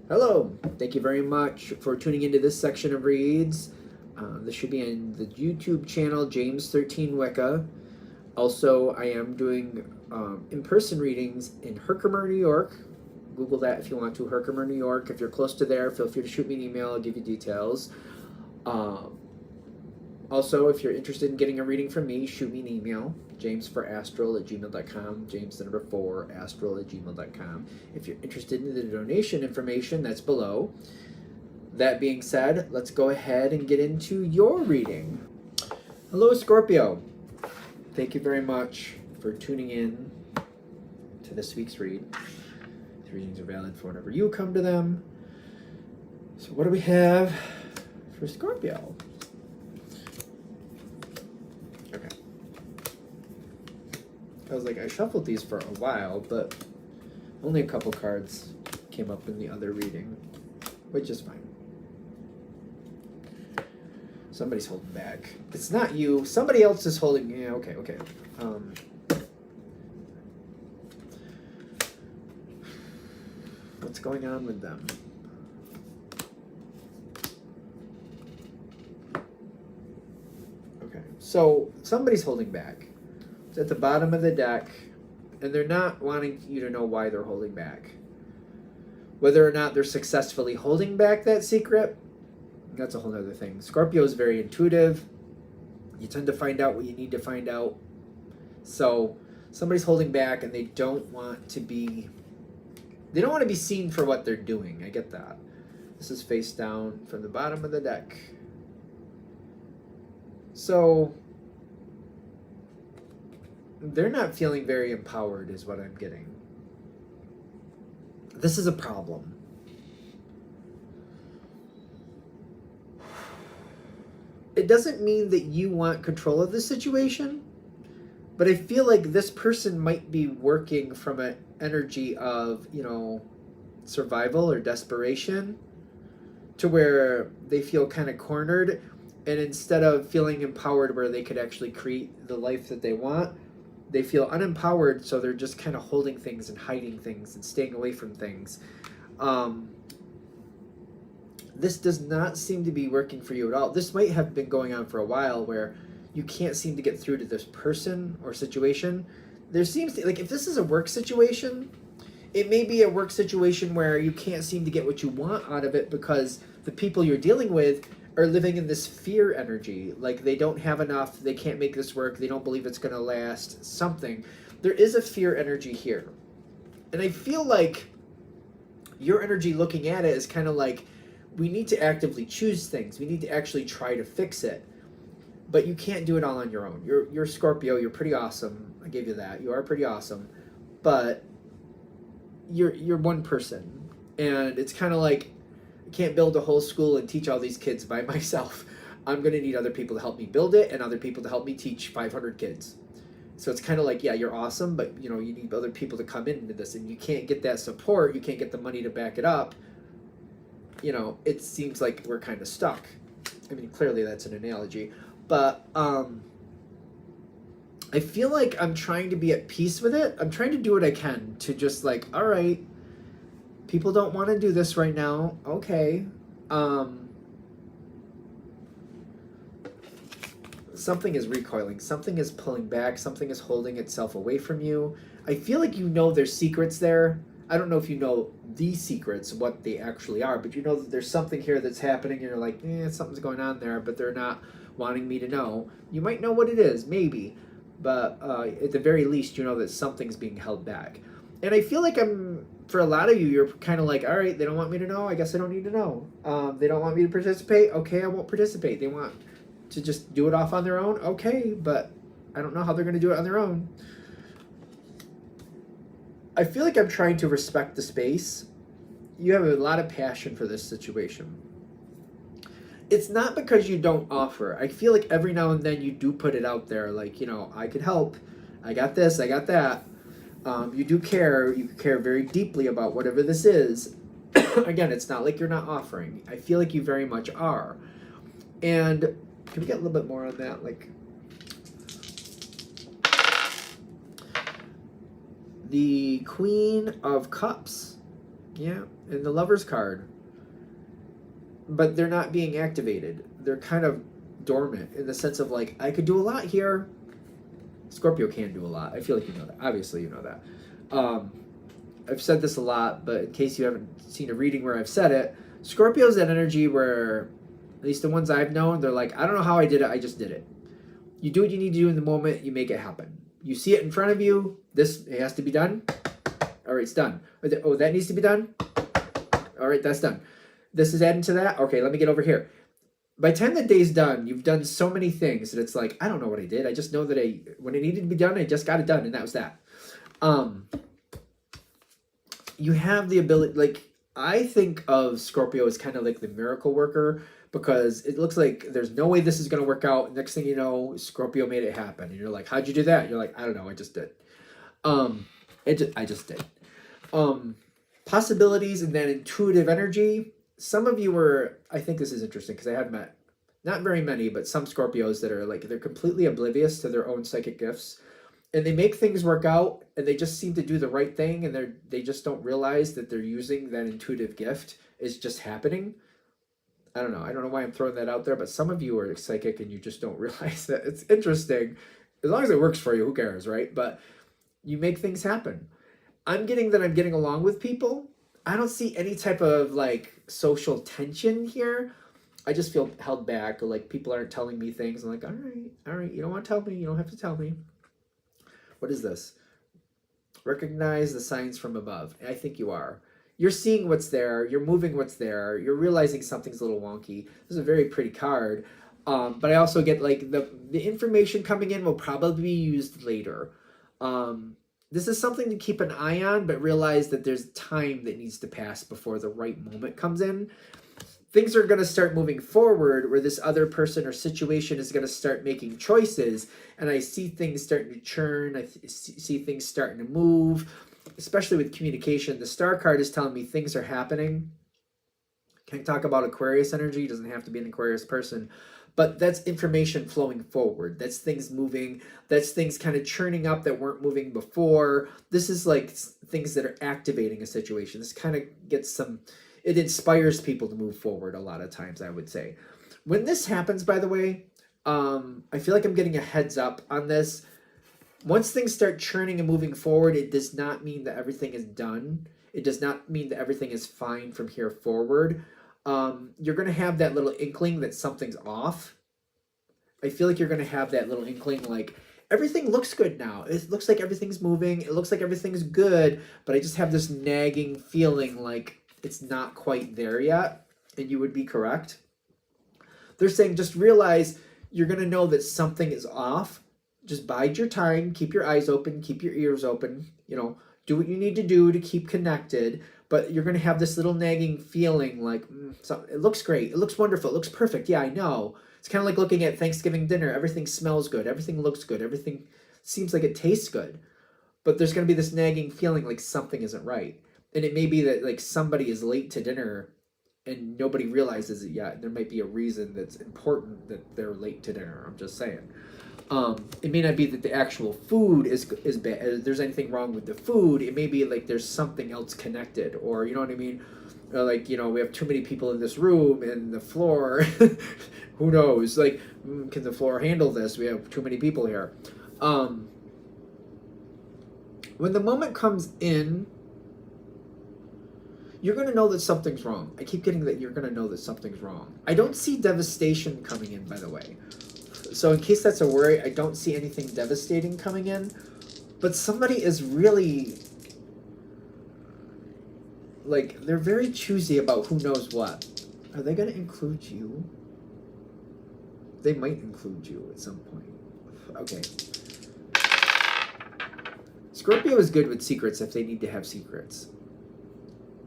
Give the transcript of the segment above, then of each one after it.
Hello, thank you very much for tuning into this section of reads. This should be on the YouTube channel, James13 Wicca. Also, I am doing in-person readings in Herkimer, New York. Google that if you want to, Herkimer, New York. If you're close to there, feel free to shoot me an email. I'll give you details. Also, if you're interested in getting a reading from me, shoot me an email, james4astral@gmail.com, james4astral@gmail.com. If you're interested in the donation information, that's below. That being said, let's go ahead and get into your reading. Hello, Scorpio. Thank you very much for tuning in to this week's read. These readings are valid for whenever you come to them. So what do we have for Scorpio? Okay. I was like, I shuffled these for a while, but only a couple cards came up in the other reading, which is fine. Somebody's holding back. It's not you. Somebody else is holding. Yeah, okay. What's going on with them? Okay, so somebody's holding back. It's at the bottom of the deck, and they're not wanting you to know why they're holding back. Whether or not they're successfully holding back that secret, that's a whole other thing. Scorpio is very intuitive. You tend to find out what you need to find out. So somebody's holding back and they don't want to be seen for what they're doing. I get that. This is face down from the bottom of the deck. So they're not feeling very empowered is what I'm getting. This is a problem. It doesn't mean that you want control of the situation, but I feel like this person might be working from an energy of, survival or desperation to where they feel kind of cornered, and instead of feeling empowered where they could actually create the life that they want, they feel unempowered, so they're just kind of holding things and hiding things and staying away from things. This does not seem to be working for you at all. This might have been going on for a while where you can't seem to get through to this person or situation. There seems to, like, if this is a work situation, it may be a work situation where you can't seem to get what you want out of it because the people you're dealing with are living in this fear energy. Like, they don't have enough, they can't make this work, they don't believe it's going to last, something. There is a fear energy here. And I feel like your energy looking at it is kind of like, we need to actively choose things. We need to actually try to fix it. But you can't do it all on your own. You're Scorpio, you're pretty awesome. I gave you that. You are pretty awesome. But you're one person. And it's kind of like, I can't build a whole school and teach all these kids by myself. I'm going to need other people to help me build it and other people to help me teach 500 kids. So it's kind of like, yeah, you're awesome, but you need other people to come into this, and you can't get that support. You can't get the money to back it up. It seems like we're kind of stuck. I mean, clearly that's an analogy, but I feel like I'm trying to be at peace with it. I'm trying to do what I can to just like, all right, people don't want to do this right now. Okay. Something is recoiling. Something is pulling back. Something is holding itself away from you. I feel like there's secrets there. I don't know if you know these secrets, what they actually are, but that there's something here that's happening, and you're like, something's going on there, but they're not wanting me to know. You might know what it is, maybe, but at the very least, that something's being held back. And I feel like for a lot of you, you're kind of like, all right, they don't want me to know, I guess I don't need to know. They don't want me to participate, okay, I won't participate. They want to just do it off on their own, okay, but I don't know how they're going to do it on their own. I feel like I'm trying to respect the space. You have a lot of passion for this situation. It's not because you don't offer. I feel like every now and then you do put it out there, like, I could help. I got this, I got that. You do care. You care very deeply about whatever this is. Again, it's not like you're not offering. I feel like you very much are. And can we get a little bit more on that? Like, the Queen of Cups Yeah, and the Lover's card. But they're not being activated. They're kind of dormant in the sense of like, I could do a lot here. Scorpio can do a lot. I feel like you know that. Obviously, you know that. I've said this a lot, but in case you haven't seen a reading where I've said it, Scorpio's that energy where, at least the ones I've known, they're like, I don't know how I did it, I just did it. You do what you need to do in the moment, you make it happen. You see it in front of you, it has to be done. All right, it's done. Oh, that needs to be done. All right, that's done. This is adding to that. Okay, let me get over here. By the time the day's done, you've done so many things that it's like, I don't know what I did. I just know that when it needed to be done, I just got it done, and that was that. You have the ability, like, I think of Scorpio as kind of like the miracle worker, because it looks like there's no way this is going to work out. Next thing you know, Scorpio made it happen. And you're like, how'd you do that? You're like, I don't know, I just did. I just did. Possibilities and then intuitive energy. Some of you were, I think this is interesting because I have met, not very many, but some Scorpios that are like, they're completely oblivious to their own psychic gifts. And they make things work out and they just seem to do the right thing. And they just don't realize that they're using that intuitive gift. It's just happening. I don't know why I'm throwing that out there, but some of you are psychic and you just don't realize that. It's interesting. As long as it works for you, who cares, right? But you make things happen. I'm getting along with people. I don't see any type of like social tension here. I just feel held back, or like people aren't telling me things. I'm like, all right, you don't want to tell me, you don't have to tell me. What is this? Recognize the signs from above. I think you are. You're seeing what's there, you're moving what's there, you're realizing something's a little wonky. This is a very pretty card. But I also get like the information coming in will probably be used later. This is something to keep an eye on, but realize that there's time that needs to pass before the right moment comes in. Things are going to start moving forward where this other person or situation is going to start making choices. And I see things starting to churn. I see things starting to move, especially with communication. The Star card is telling me things are happening. Can't talk about Aquarius energy. Doesn't have to be an Aquarius person. But that's information flowing forward. That's things moving. That's things kind of churning up that weren't moving before. This is like things that are activating a situation. This kind of gets it inspires people to move forward a lot of times, I would say. When this happens, by the way, I feel like I'm getting a heads up on this. Once things start churning and moving forward, it does not mean that everything is done. It does not mean that everything is fine from here forward. You're going to have that little inkling that something's off. I feel like you're going to have that little inkling like, everything looks good now. It looks like everything's moving. It looks like everything's good. But I just have this nagging feeling like it's not quite there yet. And you would be correct. They're saying just realize you're going to know that something is off. Just bide your time. Keep your eyes open. Keep your ears open. You know, do what you need to do to keep connected. But you're going to have this little nagging feeling like, it looks great. It looks wonderful. It looks perfect. Yeah, I know. It's kind of like looking at Thanksgiving dinner. Everything smells good. Everything looks good. Everything seems like it tastes good. But there's going to be this nagging feeling like something isn't right. And it may be that like somebody is late to dinner and nobody realizes it yet. There might be a reason that's important that they're late to dinner. I'm just saying. It may not be that the actual food is bad. If there's anything wrong with the food, it may be like there's something else connected, or you know what I mean? Like, you know, we have too many people in this room and the floor, who knows? Like, can the floor handle this? We have too many people here. When the moment comes in, you're going to know that something's wrong. I keep getting that you're going to know that something's wrong. I don't see devastation coming in, by the way. So in case that's a worry, I don't see anything devastating coming in. But somebody is really, like, they're very choosy about who knows what. Are they going to include you? They might include you at some point. Okay. Scorpio is good with secrets if they need to have secrets.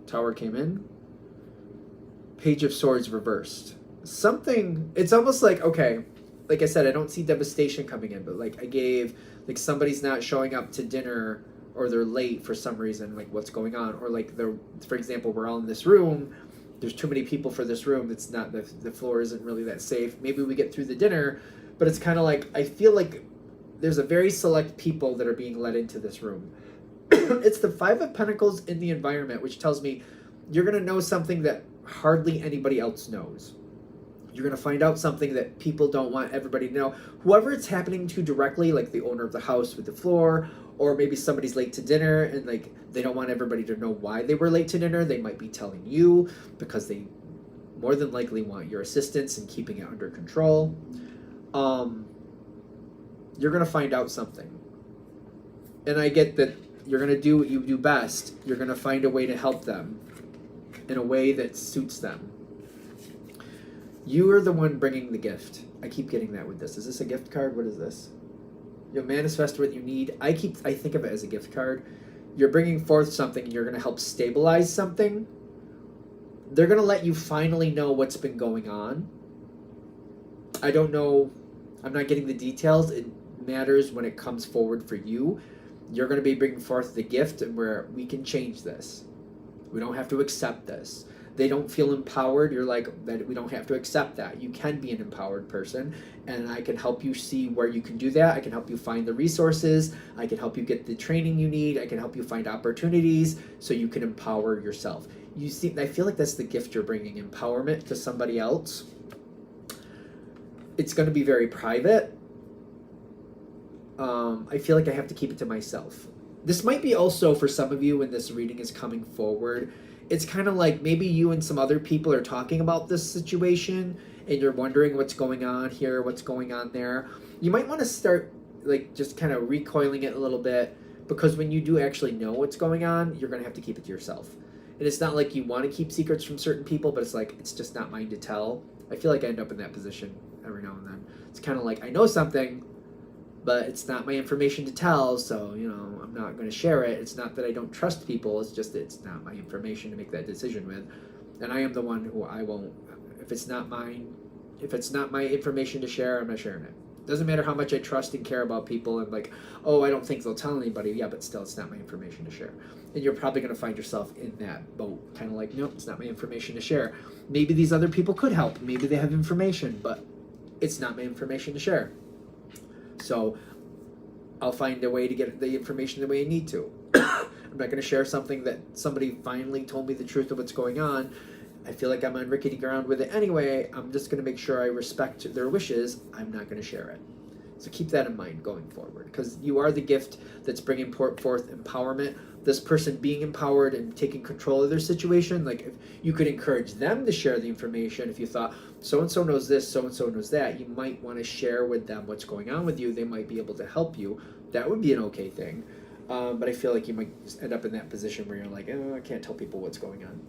Tower came in. Page of Swords reversed. Something, it's almost like, okay, like I said, I don't see devastation coming in, but like I gave, like somebody's not showing up to dinner or they're late for some reason, like what's going on? Or like, for example, we're all in this room, there's too many people for this room, it's not, the floor isn't really that safe. Maybe we get through the dinner, but it's kind of like, I feel like there's a very select people that are being let into this room. It's the Five of Pentacles in the environment, which tells me you're going to know something that hardly anybody else knows. You're going to find out something that people don't want everybody to know. Whoever it's happening to directly, like the owner of the house with the floor, or maybe somebody's late to dinner and like they don't want everybody to know why they were late to dinner. They might be telling you because they more than likely want your assistance in keeping it under control. You're going to find out something. And I get that you're going to do what you do best. You're going to find a way to help them in a way that suits them. You are the one bringing the gift. I keep getting that with this. Is this a gift card? What is this? You'll manifest what you need. I think of it as a gift card. You're bringing forth something. You're going to help stabilize something. They're going to let you finally know what's been going on. I don't know. I'm not getting the details. It matters when it comes forward for you. You're going to be bringing forth the gift and where we can change this. We don't have to accept this. They don't feel empowered. You're like, that we don't have to accept that. You can be an empowered person, and I can help you see where you can do that. I can help you find the resources. I can help you get the training you need. I can help you find opportunities so you can empower yourself. You see, I feel like that's the gift you're bringing, empowerment to somebody else. It's going to be very private. I feel like I have to keep it to myself. This might be also for some of you when this reading is coming forward. It's kind of like maybe you and some other people are talking about this situation and you're wondering what's going on here, what's going on there. You might want to start like just kind of recoiling it a little bit, because when you do actually know what's going on, you're going to have to keep it to yourself. And it's not like you want to keep secrets from certain people, but it's like, it's just not mine to tell. I feel like I end up in that position every now and then. It's kind of like, I know something, but it's not my information to tell, so, you know, I'm not going to share it. It's not that I don't trust people, it's just that it's not my information to make that decision with. And I am the one who I won't, if it's not mine, if it's not my information to share, I'm not sharing it. Doesn't matter how much I trust and care about people and like, oh, I don't think they'll tell anybody. Yeah, but still, it's not my information to share. And you're probably going to find yourself in that boat, kind of like, nope, it's not my information to share. Maybe these other people could help. Maybe they have information, but it's not my information to share. So I'll find a way to get the information the way I need to. I'm not going to share something that somebody finally told me the truth of what's going on. I feel like I'm on rickety ground with it anyway. I'm just going to make sure I respect their wishes. I'm not going to share it. So keep that in mind going forward, because you are the gift that's bringing forth empowerment. This person being empowered and taking control of their situation, like if you could encourage them to share the information. If you thought so-and-so knows this, so-and-so knows that, you might want to share with them what's going on with you. They might be able to help you. That would be an okay thing. But I feel like you might just end up in that position where you're like, oh, I can't tell people what's going on.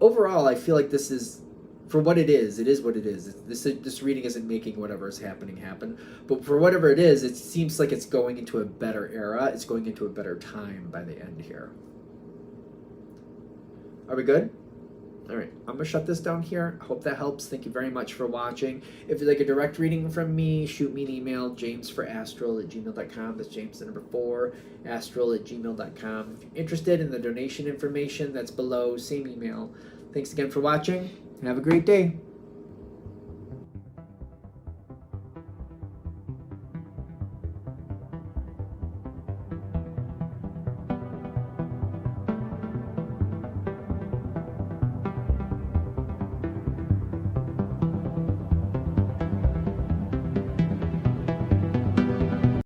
Overall, I feel like this is, for what it is what it is. This reading isn't making whatever is happening happen, but for whatever it is, it seems like it's going into a better era. It's going into a better time by the end here. Are we good? All right, I'm gonna shut this down here. I hope that helps. Thank you very much for watching. If you'd like a direct reading from me, shoot me an email, jamesforastral@gmail.com. That's James the number 4, astral@gmail.com. If you're interested in the donation information, that's below, same email. Thanks again for watching, and have a great day.